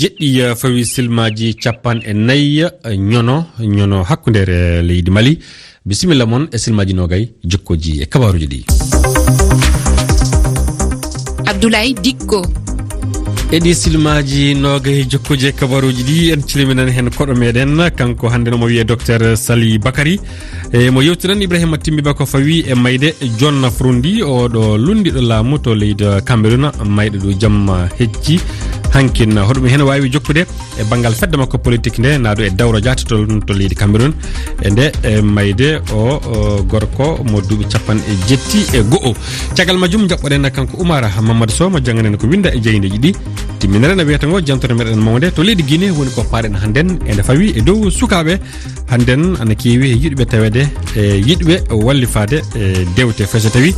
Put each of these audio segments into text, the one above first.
jeɗɗi fawi silmaji capan e nayya nyono hakkundere leydi Mali. Bisimilla mon e silmaji nogay jokkoji e kabaruji ɗi. Abdoulaye Dikko edi silmaji nogay jokkoji e kabaruji ɗi en cilminan hen koɗo meɗen kanko hande no mo wiye docteur Sali Bakary mo yewtiran Ibrahima Timbiba ko fawi e mayde John Frundi oɗo lundiɗo laamu to leydi Cameroun mayɗo ɗo jamma hejji hankin hoɗum hen wawi jokkude e bangal fedde makko politique nde naado e dawro jata to leydi Cameroun e nde mayde o gorko mo duuɓi capan e jetti e go'o caggal majum jabɓoɗen kanko Oumar Mamadou Sow mo janganen ko winda e jeydeji ɗi timminere na wiyata ngo jantore meɗen mawde to leydi Guinée woni ko paaren handen e nde fawi e dow sukaɓe handen ana keewi e yiɗɓe tawede e yiɗɓe wallifade e dewte fese tawi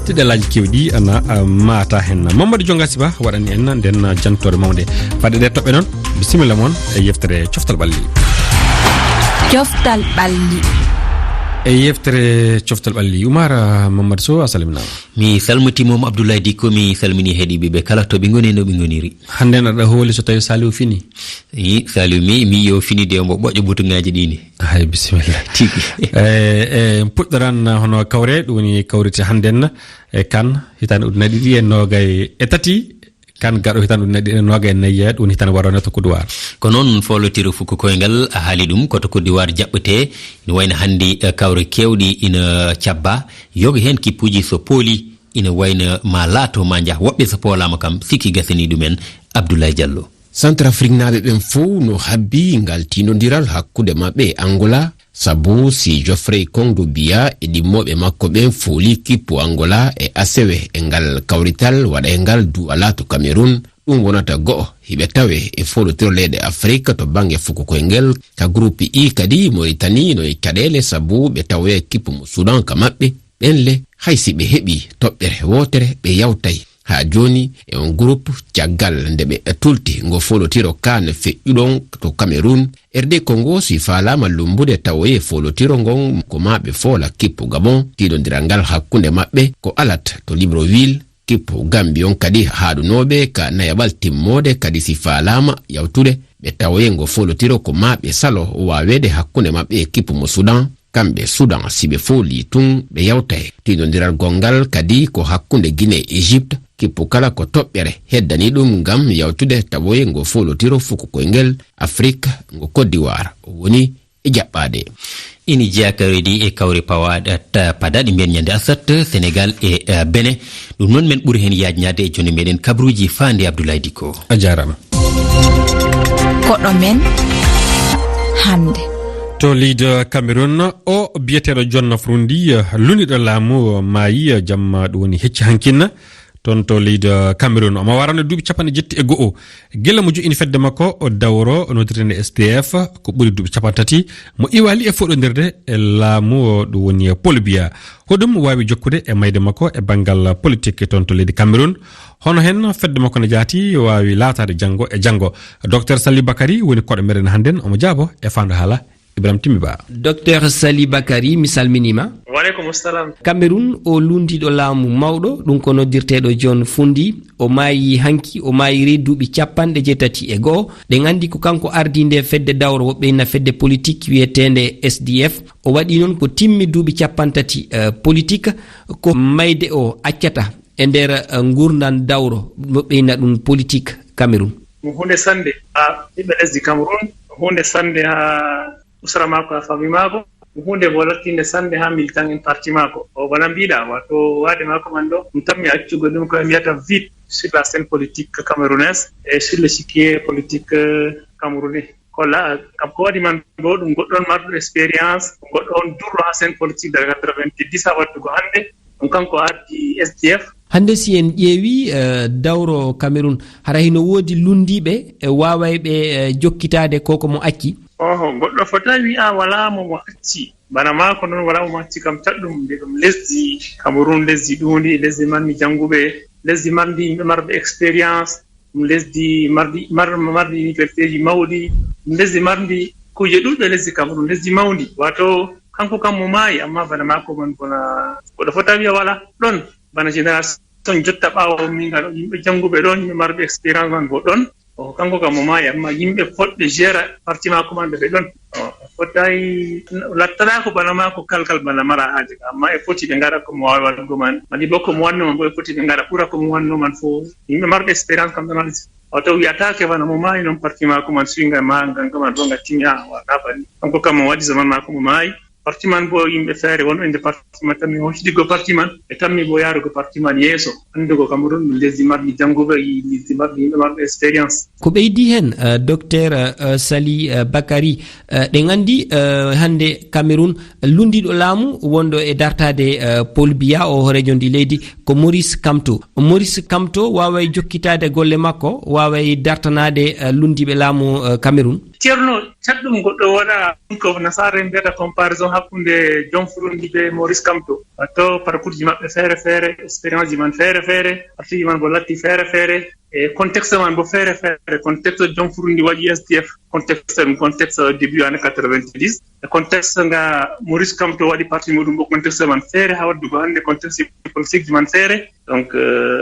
tiɗelaji kewɗi ana mata hen Mamadou Dionga Siba waɗani en nden jantore mawde fadde ɗe toɓɓe noon bisimilla moon e yeftere coftal ɓalli e yeftere coftal ɓalli Oumar Mamadou Sow asalimina mi salmitimom Abdoulaye Dikko mi salmini heeɗiɓe ɓe kala to ɓe goni no ɓe goniri hande aɗa hooli so tawi Saliou fini Saliou mi yo finide mbo ɓoƴƴo butuŋaji ɗini hay bisimilla tigi puɗɗoran hono kawre ɗum woni kawrite handen e kan hitande ujunnaje ɗiɗi e nogay e tati kan gaɗo hitande ujunnaje ɗiɗi e nogay e nayyi ɗum hitande warone to Côte d'Ivoire ko noon folotiro fukko koyngal a haali ɗum koto Côte d'Ivoire jaɓɓete ina wayno hannde kawre kewɗi ina cabba yoga hen kippuji so pooli ina wayno ma laato ma jah woɓɓe so poolama kam sikki gasani ɗumen Abdoulaye Diallo. Centrafrique naɓe ɓen fof no habbi ngal tinodiral hakkude maɓɓe Angola sabu si Geoffrey Kongdo Biya e ɗimmoɓe makko ɓen fooli kippu Angola e asewe e ngal kawrital waɗa e ngal du'ala to Cameroun ɗum wonata go'o hiɓe tawe e folotiro leyɗe Afrique to bange fuko koyngel ka groupe I kadi Mauritanie no e caɗele sabu ɓe tawe kippu mo Soudan ka maɓɓe ɓenle haysi ɓe heɓi toɓɓere wotere ɓe yawtay ha joni e on groupe caggal nde ɓe tulti ngo folotiro kan feƴƴuɗon to Cameroun RD Congo si falama lumbude tawoye folotiro ngon ko maɓe foola kippu Gabon tiɗodiral ngal hakkunde maɓɓe ko alat to Libreville kippu Gambion kadi haɗunoɓe ka nayaɓal timmode kadi si falama yawtude ɓe tawoye ngo folotiro ko maɓe salo wawede hakkunde maɓɓe kippu mo Soudan kamɓe Soudan siɓe fooli tun ɓe yawtay tiɗodiral gongal kadi ko hakkunde Guinée Égypte kippu kala ko toɓɓere heddani ɗum ngam yawtude tawoye ngo folotiro fuko koyngel Afrique ngo Côte d'Ivoire woni e jaɓɓade ini jeyakaridi e kawre padaɗi mbiyen ñande asat Sénégal e Benin ɗum noon men ɓuuri hen yajñade e joni meɗen kabruji fande Abdoulaye Dikko a jarama koɗo men hande to leydi Cameroun o biyeteɗo John Frundi luniɗo laamu maayi jamma ɗum woni hecci hankinna toon to leydi Cameroun omo warano duuɓi capanɗe jetti e go'o gella mo joƴini fedde makko o dawro nodirende SDF ko ɓuri duuɓi capan tati mo iwali e foɗodirde e laamu ɗum woni Paul Biya hoɗum wawi jokkude e mayde makko e banggal politique toon to leydi Cameroun hono hen fedde makko no jaati wawi laatade janggo e janggo docteur Sali Bakary woni koɗo meɗen hannden omo jaabo e fandu haala Ibrahima Timbiba. Docteur Sali Bakary mi salminima. Waleykum salam. Cameroun o lundiɗo laamu mawɗo ɗum ko noddirteɗo John Frundi o maayi hanki o maayiri duuɓi capanɗe jeetati e go'o ɗen andi ko kanko ardi nde fedde dawro woɓɓe ina fedde politique wiyetende SDF o waɗi noon ko timmi duuɓi capantati politique ko mayde o accata e nder gurdan dawro woɓɓe ina ɗum politique Cameroun. Hunde sande ha ɓiɓɓe lesdi Cameroun hunde sande ha usra mako ha fami mako hunde bo lattinde sande ha militant en parti mako o bana mbiɗa wato waade mako man ɗo ɗum tammi accugo ɗum koye mbiyata vide sur la scène politique camerounaise et sur le chiquier politique camerounais kolla kam ko waɗi man bo ɗum goɗɗon marɗo expérience goɗɗo on durɗo ha scène politique daga 90 ha wattugo hande ɗum kanko ardi SDF hande si en ƴeewi dawro Cameroun hara hino woodi lundiɓe wawayɓe jokkitade koko mo acci goɗɗo fotai wi'a wala mo acci bana mako noon wala mo acci kam taɗɗum nde ɗum lesdi Cameroun lesdi ɗundi lesdi marmi janguɓe lesdi mardi yimɓe marɓe expérience ɗum lesdi mardi université ji mawɗi ɗum lesdi mardi kuje ɗuɗɓe lesdi Cameroun lesdi mawdi wato kanko kam mo maayi amma bana mako man bona goɗɗo fotai wi'a wala ɗon bana génération jotta ɓawo min ngal yimɓe janguɓe ɗon yimɓe marɓe expérience man bo ɗon o kanko kam mo maayi amma yimɓe poɗɓe géré parti maako man ɓe ɗon fotayi lattana ko bana ma ko kalkal bana mara haaji amma e foti ɓe ngaɗa ko mo wawi waɗugo man mali bo ko mo wanno man bo e foti ɓe ngaɗa ɓura ko mo wanno man fo yimɓe marɓe expérience kam ɗon o taw wiyatake bana mo maayi noon parti maako man suynga ma gankaman ɗo nga timmi waɗa bani kanko kam mo waɗi zaman maako mo maayi parti man bo yimɓe feere wonɓe nder parti man tammi hoccitigo parti man ɓe tammi bo yaarugo parti man yeeso andugo Cameroun ɗum lesdi marɗi jannguɓe lesdi marɗi yimɓe marɓe expérience. Ko ɓeydi hen docteur Sali Bakary ɗe gandi hande Cameroun lundiɗo laamu wonɗo e dartade Paul Biya o horejo ndi leydi ko Maurice Kamto waway jokkitade golle makko waway dartanade lundiɓe laamu Cameroun. ceerno caɗɗum goɗɗo waɗa ko nasare mbiyata comparaison hakkunde John Furundi be Maurice Kamto to parcours ji maɓɓe feere feere expérience ji man feere feere parti ji man bo latti feere feere e contexte man bo feere feere contexte John Furundi waɗi SDF contexte ɗum contexte début année 90 e contexte nga Maurice Kamto waɗi parti muɗum bo contexte man feere ha waddugo hannde contexte politique ji man feere donc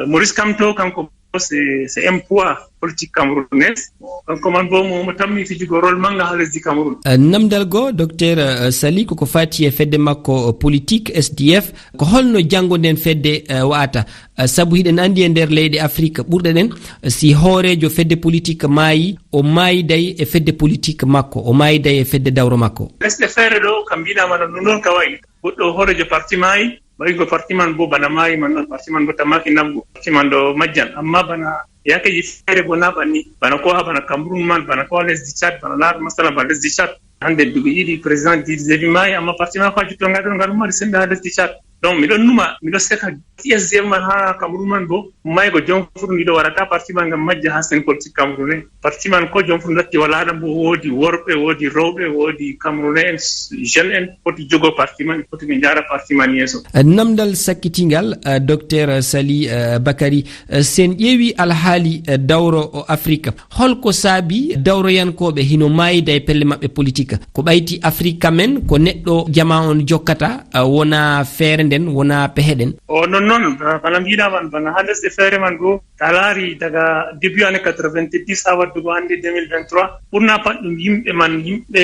Maurice Kamto kanko c'est un poids politique camerounaise kanko man bo mo tammi fijugo rôle manga ha lesdi Cameroun. Namdal go docteur Sali koko fati e fedde makko politique SDF ko holno janngo nden fedde wa'ata sabu hiɗen andi e nder leyɗe Afrique ɓurɗen si hoorejo fedde politique maayi o maayiday e fedde politique makko o maayiday e fedde dawro makko. lesɗe feere ɗo kam mbiɗama non ka wayi goɗɗo hoorejo parti maayi bayigo parti man bo bana maayi man ɗon parti man bo tamaki namgo parti man ɗo majjan amma bana yakeji feere bo na ɓanni bana ko ha bana Cameroun man bana ko ha lesdi Tchad bana laara masala bana lesdi Tchad hande duɓi ɗiɗi président Djiby maayi amma parti man ko ha jutto ngaɗon ngal mari sembe ha lesdi Tchad donc miɗon numa miɗo seka SDF man ha Cameroun man bo maygo John Furundi ɗo waɗata parti man ngam majja ha sen politique camerounais parti man ko John Furundi latti wala ɗam bo woodi worɓe woodi rewɓe woodi camerounais en jeune en foti jogo parti man foti ɓe jaara parti man yeeso. Namdal sakkitingal docteur Sali Bakary sen ƴeewi alhaali dawro Afrique holko saabi dawroyankoɓe hino mayida e pelle maɓɓe politique ko ɓayti Afrique men ko neɗɗo jama on jokkata wona feere nden wona peheɗen o non bana mbiɗaman bana ha lesɗe feere man go ta laari daga début année 90 ha waddugo hannde 2023 ɓurna pat ɗum yimɓe man yimɓe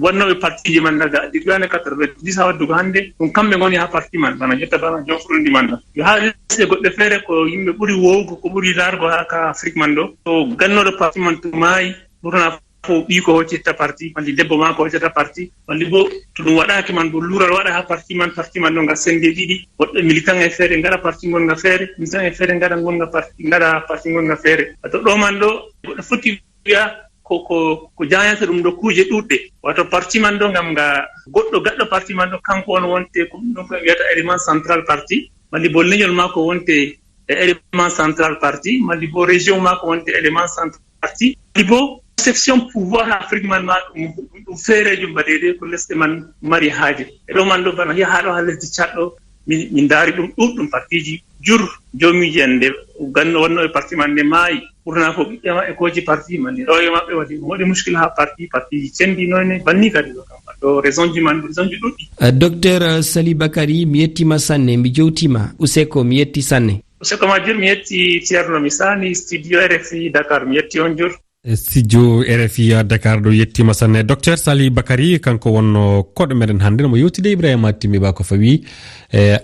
wonnoɓe parti ji man daga début année 90 ha waddugo hannde ɗum kamɓe goni ha parti man bana jotta bana John Furundi man ɗo yo ha lesɗe goɗɗe feere ko yimɓe ɓuri wowugo ko ɓuri laargo ha ka Afrique man ɗo to gannoɗo parti man to maayi ɓurna fo ɓii ko hoccita parti malli debbo ma ko hoccata parti malli bo to ɗum waɗaki man bo luural waɗa ha parti man ɗo nga sende ɗiɗi woɗɗo militant e feere ngaɗa parti gonga feere militant e feere ngaɗa parti gonga feere wato ɗo man ɗo goɗɗo foti wiya ko jayata ɗum ɗo kuuje ɗuɗɗe wato parti man ɗo ngam nga goɗɗo gaɗɗo parti man ɗo kanko on wonte ko ɗum ɗon ko wiyata élément central parti malli bo leñol ma ko wonte élément central parti malli bo région ma ko wonte élément central parti malli bo section pouvoir Afrique man ma ɗum feerejo mbaɗeɗe ko lesɗe man mari haaje e ɗo man ɗo bana yaha ɗo ha lesdi Tchad ɗo min daari ɗum ɗuɗɗum partiji jur jomiji en nde ganno wonno e parti man nde maayi ɓurna ko ɓiɓɓe maɓɓe koji parti man ni ɗoye maɓɓe waɗi muskila ha partiji cendi noyne banni kadi ɗo kam ɗo raison ji ɗuɗɗi. Docteur Sali Bakary mi yettima sanne mi jewtima Useko mi yetti sanne. Useko majjur mi yetti ceerno mi sani studio RFI Dakar mi yetti on jur. studio RFI Dakar ɗo yettima sanne docteur Sali Bakary kanko wonno koɗo meɗen hannde nomo yewtide Ibrahima Timmi Ba ko fawi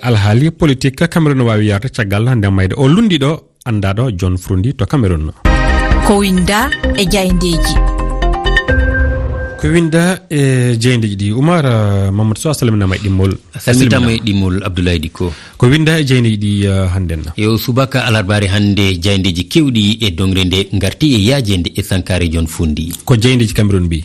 alhaali politique Cameroun no wawi yarde caggal hande mayde o lundiɗo andaɗo John Furundi to Cameroun ko winda e jayndeji ko winda e jeyndeji ɗi Oumar Mamadou Sow asalamina e ɗimmol salmitama e ɗimmol Abdoulaye Dicko ko winda e jeyndeji ɗi hannden yo subaka alarbare hannde jeyndeji kewɗi e dongre nde garti e yaajende e sankare John Furundi ko jeyndeji Cameroun mbi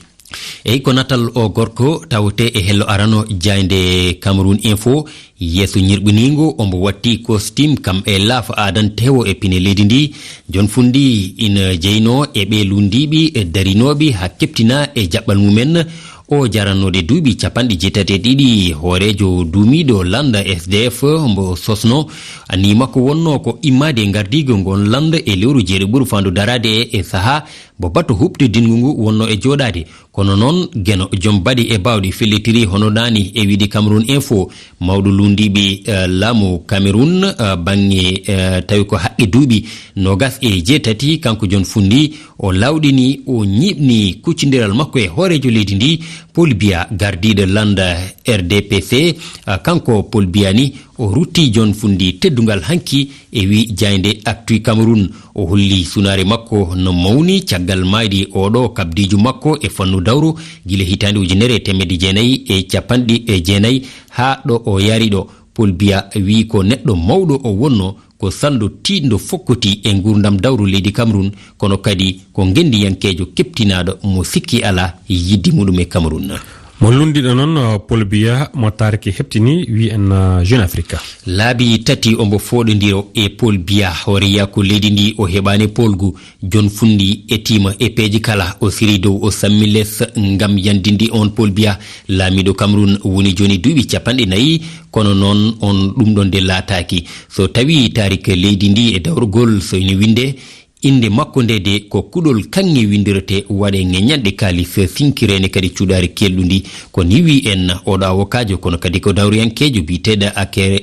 eyi ko natal o gorko tawte e hello arano jayde Cameroun Info yeeso ñirɓinigo ombo watti costume kam e laafa adantewo e pine leydi ndi John Furundi ina jeyno e ɓe lundiɓe e darinoɓe ha keptina e jaɓɓal mumen o jarannode duuɓi 72 hoorejo duumiɗo landa SDF mbo sosno ani makko wonno ko immade gardigo ngon landa e lewru jeeɗe ɓuuri fandu darade e saaha bo batto huɓde dingu ngu wonno e jooɗade kono noon geno joom baɗi e bawɗi fellitiri hono dani e wiide Cameroun Info mawɗo wallundiɓe laamu Cameroun bange tawi ko haqqe duuɓi 27 kanko John Fundi o lawɗini o ñiɓni kuccidiral makko e hoorejo leydi ndi Paul Biya gardiɗo landa RDPC kanko Paul Biya ni o rutti John Fundi teddugal hanki e wi jayde Actu Cameroun o holli sunare makko no mawni caggal maydi oɗo kabdiju makko e fannu dawru gila hitande 1990 ha ɗo o yari ɗo. Paul Biya wi ko neɗɗo mawɗo o wonno ko saldo tiɗdo fokkoti e gurdam dawru leydi Cameroun kono kadi ko gendiyankejo keptinaɗo mo sikki ala yiddi muɗum e Cameroun. mo lundiɗo noon Paul Biya mo tariki heptini wi en Jeune Afrique laabi tati ombo foɗodiro e Paul Biya horeya ko leydi ndi o heɓani polgu John Fundi e tima e peeji kala o siri dow o sammi less ngam yandindi on Paul Biya laamiɗo Cameroun woni joni duuɓi 40 kono noon on ɗum ɗon de laataki so tawi tarike leydi ndi e dawrugol so ina winde inde makko ndede ko kuɗol kanŋe windirete waɗe ŋeñanɗe kalis sinkirene kadi cuuɗari kelɗundi ko ni wi en oɗo avocajo kono kadi ko dawriyankejo biteɗo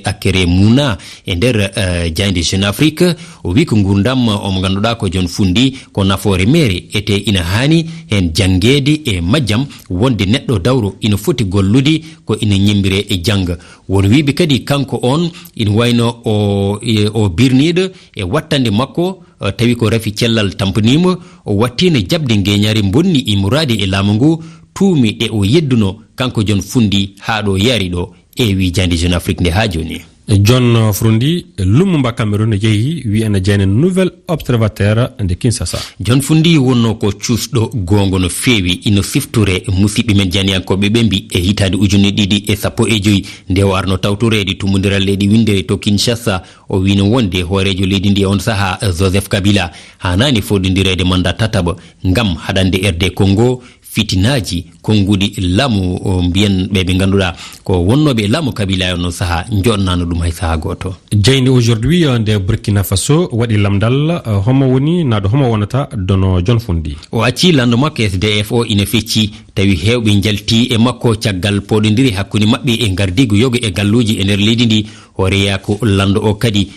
akere muna e nder jayde Jeune Afrique o wi ko gurdam omo ganduɗa ko John Fundi ko nafoore mere ete ina hani hen janggede e majjam wonde neɗɗo dawro ina foti gollude ko ina ñimbire e jangga won wiɓe kadi kanko on ina wayno o birniɗo e wattande makko tawi ko rafi cellal tampanima o wattino jabde ngeñare bonni imurade e laamu ngu tuumi e o yedduno kanko John Fundi ha ɗo yari ɗo e wi jande Jeune Afrique nde ha joni. John Fundi Lumumba Cameroun jeehi wi en jeyne nouvel observateur de Kinshasa. John Fundi wonno ko cuusɗo gongo no feewi ino sifture musidɓe men janiyankoɓe ɓe mbi e hitande 2015 nde o arno tawtorede tumodiral leydi windere to Kinshasa o wino wonde hoorejo leydi ndi on saha Joseph Kabila hanani foɗodirede mandat tataɓa ngam haɗande RD Congo fitinaji konngudi laamu mbiyen ɓe ganduɗa ko wonnoɓe laamu Kabila on saha jonnano ɗum hay saha goto. jeyde aujourd'hui nde Burkina Faso waɗi lamdal homo woni naɗo homo wonata dono John Fundi o acci lando makko SDF o ina fecci tawi hewɓe jalti e makko caggal poɗodiri hakkude mabɓe e gardigo yoga e galluji e nder leydi ndi horeya ko lando o kadi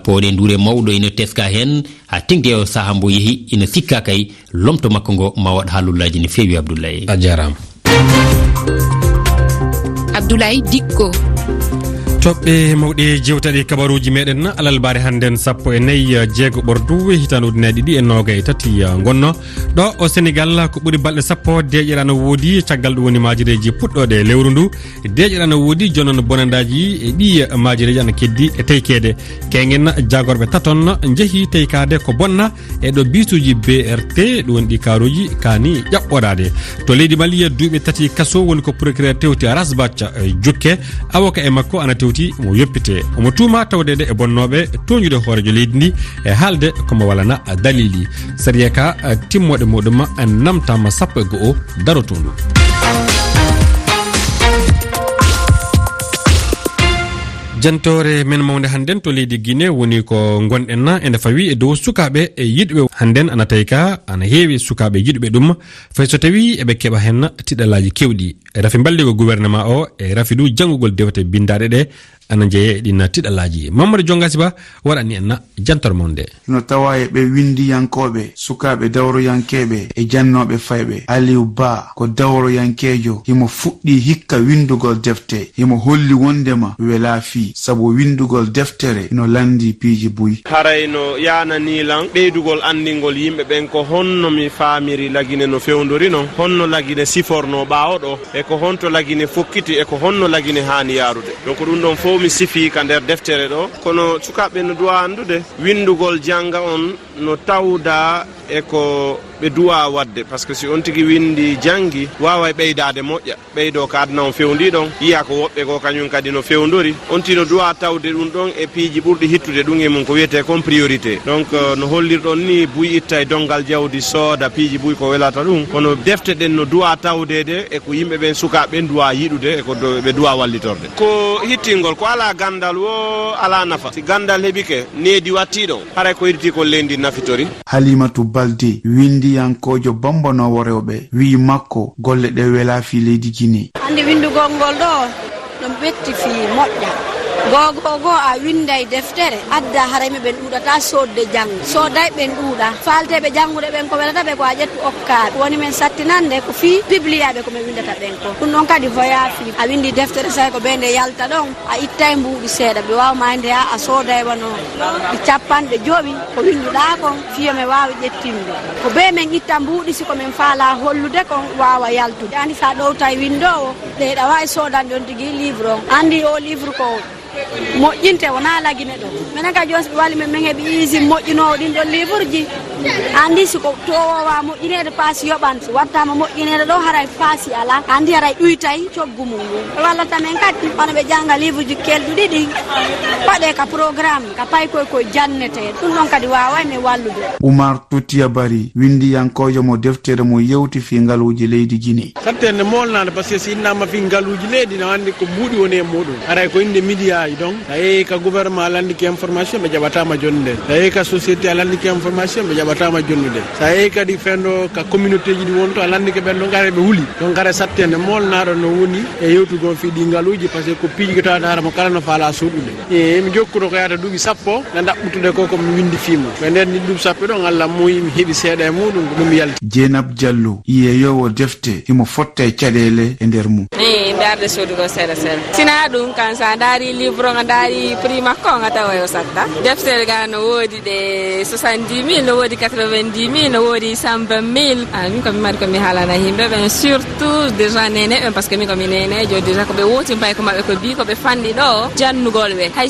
pooɗe ndure mawɗo ina teska hen ha tengde o saha mbo yeehi ina sikka kay lomto makko ngo ma waɗ haalullaji ne feewi. Abdoulaye a jarama. Abdoulaye Dikko toɓɓe mawɗe jewtaɗe kabaruji meɗen alalbare hannden 14 jeego ɓordu hitande ujunere ɗiɗi e 23 gonno ɗo o Sénégal ko ɓuuri balɗe 10 deƴƴeɗa no woodi caggal ɗum woni majireji puɗɗode lewru ndu deƴƴeɗa no woodi jonon bonandaji e ɗi majireji ana keddi e teykede keguen jagorɓe taton jeehi teykade ko bonna e ɗo bisuji BRT ɗum woni ɗi karuji kani ƴaɓɓoɗade to leydi Mali duuɓi 3 kaso woni ko procureur tewti Rasbath Jukke avocat e makko ana tewti mo yoppite omo tuuma tawdede e bonnoɓe toñude hoorejo leydi ndi e haalde komo walana dalili sariya ka timmoɗe muɗum namtama 11 darotondu. jantore men mawde hannden to leydi Guinée woni ko gonɗen ene fawi e dow sukaɓe e yiɗɓe hannden ana tawi ka ana heewi sukaɓe yiɗɓe ɗum fay so tawi eɓe keɓa hen tiɗalaji kewɗi rafi balligo gouvernement o e rafi ɗu janggugol dewte bindaɗe ɗe ana jeeye ɗin tiɗalaji. Mamadou Diongasi Ba waɗani en jantore mawde no tawa e ɓe windiyankoɓe sukaɓe dawroyankeɓe e jannoɓe fayɓe Aliou Ba ko dawroyankejo himo fuɗɗi hikka windugol defte himo holli wondema wela fi sabu windugol deftere no landi piiji buy haray no yananilan ɓeydugol andingol yimɓe ɓen ko honno mi famiri lagine no fewdori non honno lagine siforno ɓawoɗo e ko honto lagine fokkiti e ko honno lagine hani yarude donc ɗum ɗon fof mi sifi ka nder deftere ɗo kono sukaɓe no duwa andude windugol janga on no tawda e ko ɓe duwa wadde par ce que si on tigi windi jangi wawa ɓeydade moƴƴa ɓeydo ko adna on fewndi ɗon yiya ko woɓɓe ko kañum kadi no fewdori on tino duwa tawde ɗum ɗon e piiji ɓurɗi hittude ɗum e mum ko wiyete comme priorité donc no hollirɗon ni buy itta e dongal jawdi sooda piiji buy ko welata ɗum kono defte ɗen no duwa tawdede e ko yimɓe ɓen sukaɓe duwa yiɗude e ko ɓe duwa wallitorde ko hittingol ko ala gandal wo ala nafa si gandal heɓike needi wattiɗo haray ko yiɗiti ko lendi nafitori. Halimatu Balde windiyankojo bambanowo rewɓe wi makko golle ɗe wela fi leydi Guinée. Hande windugol ngol ɗo no ɓetti fi moƴƴa gogo a winday deftere adda harayme ben ɗuɗata sodde janggo soday ben ɗuuɗa falteɓe jangude ɓen ko welata ɓe ko a ƴettu okkaɓe woni men sattinande ko fi bibliyaɓe komin windata ɓen ko ɗum ɗon kadi hoya fi a windi deftere say ko ɓe nde yalta ɗon a ittay mbuuɗi seeɗa ɓe wawma nde a sooday wano ɗi capanɗe jooɓi ko winduɗa kon fiyo me wawi ƴettinde ko ɓe men itta mbuuɗi siko min faala hollude kon wawa yaltude andi sa ɗowta windowo ɗeɗa wawi soodande on tigui livre on andi o livre ko moƴƴinte wona lagine ɗo minen ka joni ɓe walli men min heeɓi isi moƴƴinowo ɗin ɗon livre ji andi siko towowa moƴƴinede paasi yoɓan so wattama moƴƴinede ɗo haray paasi ala andi haray ɗuytay coggu mum ngu ɓe wallata men kadi hono ɓe jangga livre ji kelɗuɗi ɗi paɗe ka programme ka pay koye jannete ɗum ɗon kadi waway min wallude. Oumar Toutiya Bari windiyankojo mo deftere mo yewti fi ngaluji leydi Guinée. sattende molnade par ce que si innama fi ngaluji leydi no andi ko mbuuɗi woni e muɗum haray ko inde média donc a yeehi ka gouvernement landiki information ɓe jaɓatama jonnude a yeehi ka société a landiki information ɓe jaɓatama jonnude sa yeehi kadi fenɗo ka communauté ji ɗi wonto a landiki ɓen ɗo gaare ɓe huuli donc gara sattende molnaɗo no woni e yewtugo fi ɗi ngaluji par ce que ko piijotoɗa hara mo kala no faala suuɗude mi jokkuɗo ko yata duuɓi sappo nde ɗaɓɓutude ko komi windi fimo ɓe nder ni duuɓi sappo ɗon Allah muyi mi heeɓi seeɗa e muɗum ko ɗum yalti. Dieynab Diallo yeeyowo defte himo fotta e caɗele e nder mum. darde sodugo seeɗa seeɗa sina ɗum kan sa daari livre on a daari prix makko on a tawa o satta deftere ga no woodi ɗe 70 000 no woodi 90 000 no woodi 120 000 min komi mari komi haalana yimɓe ɓen surtout déjà nene ɓen par ce que min komi nenejo déjà koɓe woti mbay ko maɓɓe ko bi koɓe fanɗi ɗo jannugol ɓe hay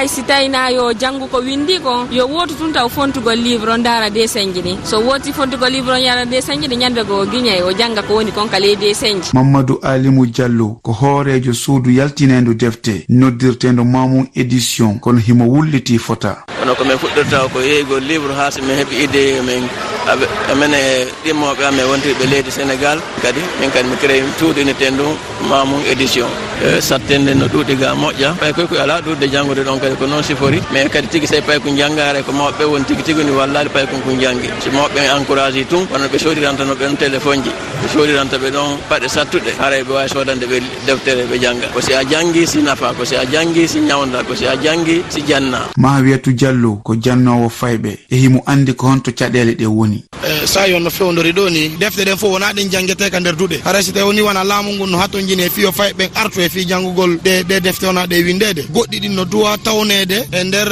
si tawi na yo janngu ko windi ko yo wotu tun taw fontugol livre on daara dessin ji ɗi so woti fontugol livre on yara dessin ji ɗi ñande go guiñay o jangga ko woni kon ka ley dessin ji. Mamadou Alimou Diallo ko hoorejo suudu yaltinendo defte noddirtendo Mamoun édition kono himo wulliti fota. Kono ko min fuɗɗirta ko yeygol livre ha so min heeɓi idée min amene ɗimmoɓe amen wontirɓe leydi Sénégal kadi min kadi mi créé tuuɗineten ɗum Mamoun édition sattende no ɗuuɗi ga moƴƴa pay koy koye ala ɗuɗde janngude ɗon kadi ko noon sifori mais kadi tigui say pay ko janggare ko mawɓe woni tigui ni wallade pay kon ko janggi so mawɓe encouragé tun kono ɓe sodirantano ɓen téléphone ji ɓe sodiranta ɓe ɗon paɗe sattuɗe haray ɓe wawi sodande ɓe deftere ɓe jangga ko si a janggi si nafa ko si a janggi si ñawda ko si a janggi si janna. Mahawiyatu Diallo ko jannowo fayɓe e himo andi ko honto caɗele ɗe woni. sa yon no fewndori ɗo ni defte ɗen fof wona ɗen janguete ka nder duuɗe haray si tawi woni wona laamu ngun no hatto jini e fiyo fay ɓen artu e fi janngugol ɗe defte wona ɗe windede goɗɗi ɗin no duwa tawnede e nder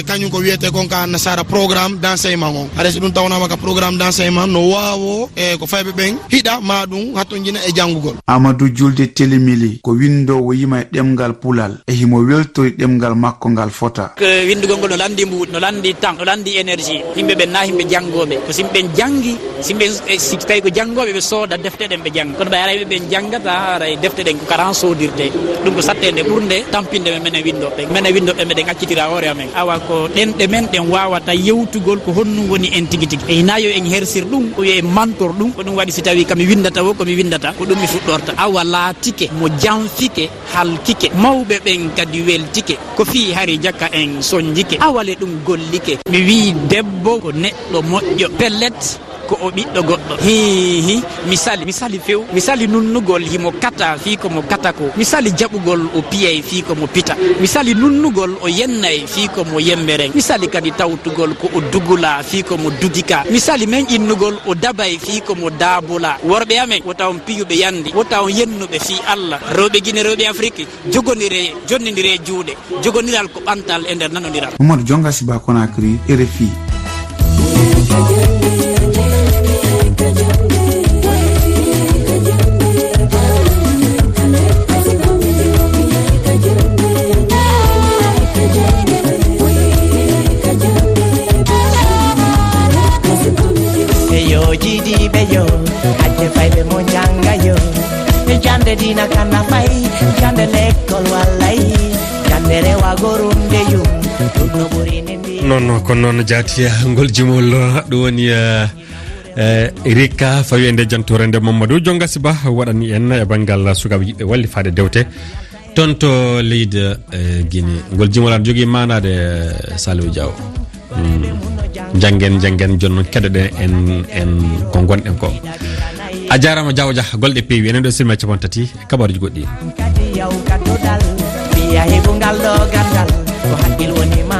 kañum ko wiyete kon ka nasara programme d' enseignement on haray so ɗum tawnama ka programme d' enseignement no wawo e ko fayɓe ɓen hiɗa ma ɗum hatto jina e janngugol. Amadou Julde Telemili ko windowo yima e ɗemgal pulal e himo weltori ɗemgal makko ngal fota. Windugol ngol no landi mbuuɗ no landi temps no landi énergie yimɓe ɓen na yimɓe janggoɓe ko simɓe jangi si tawi ko janggoɓe ɓe sooda defte ɗen ɓe jangga kono ɓe aray ɓe janggata haray defte ɗen ko karan sodirde ɗum ko sattede ɓurde tampinde menen windoɓe meɗen accitira hoore amen awa ko ɗenɗe men ɗen wawata yewtugol ko honnu woni en tigui tigui e nayo en hersir ɗum o wiye mantor ɗum ko ɗum waɗi si tawi kami windata o komi windata ko ɗum mi fuɗɗorta awa laatike mo janfike halkike mawɓe ɓen kadi weltike ko fi hari jakka en soñjike awale ɗum gollike mi wi debbo ko neɗɗo moƴƴo pellet ko o ɓiɗɗo goɗɗo hihi misali few misali nunnugol himo kata fi ko mo kata ko misali jaɓugol o piyay fi ko mo pita misali nunnugol o yennay fi ko mo yemmeren misali kadi tawtugol ko o dugula fi ko mo dugika misali men innugol o dabay fi ko mo daabula worɓe amen wotawon piyuɓe yandi wotawon yennuɓe fi Allah rewɓe Guinée rewɓe Afrique jonnidire juuɗe jogoniral ko ɓantal e nder nanodiral. Mamadou Jonga Siba Conakry RFI. Jidiɓe yo hajde fayɓe mo janga yo jande dina kana fay jande lekkol wallay jande rewa gorunde yum ɗum no ɓurini ndi non kono noon jaatiya ngol jimol ɗum woni rika fawi ende jantore nde Mamadou Jonga Siba waɗani en e banggal sukaɓe yiɓɓe walli faade dewte toon to leydi Guinée ngol jimol aɗa jogui manade Saliou Diaw janggen jonnon keɗoɗen en ko gonɗen ko a jarama Diaw Dia golɗe peewi enen ɗo silma capon tati kabaruji goɗɗi a heɓu ngal ɗo gandal ko haqqil woni ma